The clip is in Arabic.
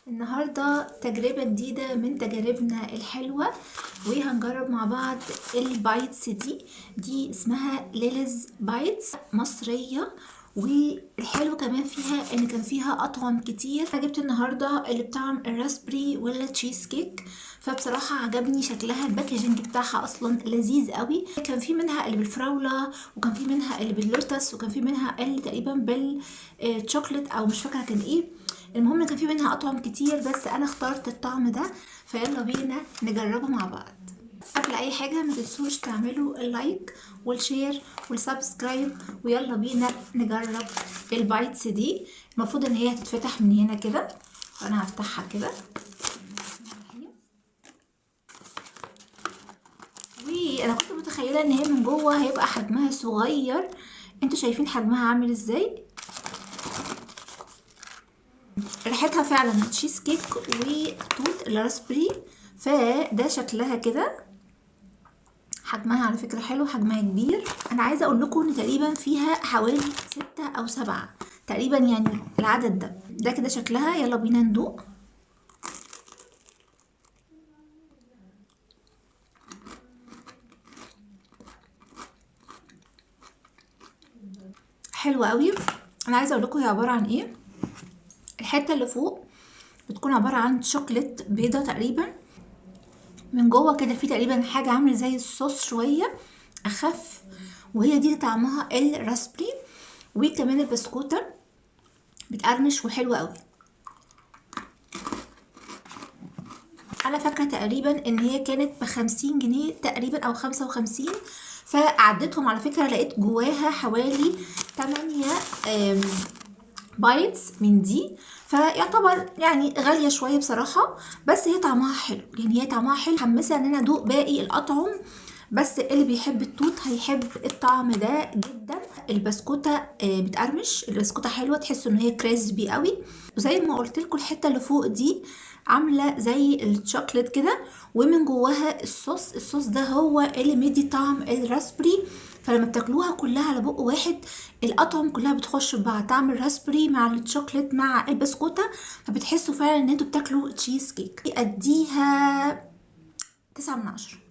النهاردة تجربة جديدة من تجاربنا الحلوة، وهنجرب مع بعض البايتس دي اسمها ليليز بايتس، مصرية. والحلو كمان فيها ان كان فيها اطعم كتير. جبت النهارده اللي بطعم الراسبري ولا تشيز كيك، فبصراحة عجبني شكلها، الباكجينج بتاعها اصلا لذيذ قوي. كان في منها اللي بالفراولة، وكان في منها اللي باللوتس، وكان في منها اللي تقريبا بالشوكليت او مش فاكرة كان ايه. المهم كان في منها اطعم كتير، بس انا اخترت الطعم ده، فيلا بينا نجربه مع بعض. قبل اي حاجه ما تنسوش تعملوا اللايك والشير والسبسكرايب، ويلا بينا نجرب البايتس دي. المفروض ان هي هتتفتح من هنا كده، فانا هفتحها كده. وانا كنت متخيله ان هي من جوه هيبقى حجمها صغير، انتوا شايفين حجمها عامل ازاي. ريحتها فعلا تشيز كيك وتوت الراسبري، فده شكلها كده. حجمها على فكرة حلو، حجمها كبير. انا عايزة اقول لكم ان تقريبا فيها حوالي 6 أو 7 تقريبا، يعني العدد ده كده شكلها. يلا بينا ندوق. حلوة قوي. انا عايزة اقول لكم هي عبارة عن ايه. الحتة اللي فوق بتكون عبارة عن شوكليت بيضة تقريبا، من جوه كده في تقريبا حاجة عاملة زي الصوص شوية اخف، وهي دي طعمها الراسبري. وكمان البسكوتة بتقرمش وحلوة قوي. انا فاكره تقريبا ان هي كانت ب50 جنيه تقريبا او 55، فعديتهم على فكره لقيت جواها حوالي 8 بايتس من دي، فيعتبر يعني غاليه شويه بصراحه، بس هي طعمها حلو. يعني هي طعمها حلو، متحمسه ان انا ادوق باقي الاطعم، بس اللي بيحب التوت هيحب الطعم ده جدا. البسكوته بتقرمش، البسكوته حلوه، تحسوا ان هي كريسبي قوي. وزي ما قلت لكم الحته اللي فوق دي عامله زي الشوكليت كده، ومن جواها الصوص ده هو اللي مدي طعم الراسبري. فلما بتاكلوها كلها على بق واحد، الاطعم كلها بتخش ببعض، طعم الراسبري مع الشوكليت مع البسكوته، فبتحسوا فعلا ان انتوا بتاكلوا تشيز كيك. اديها 9 من 10.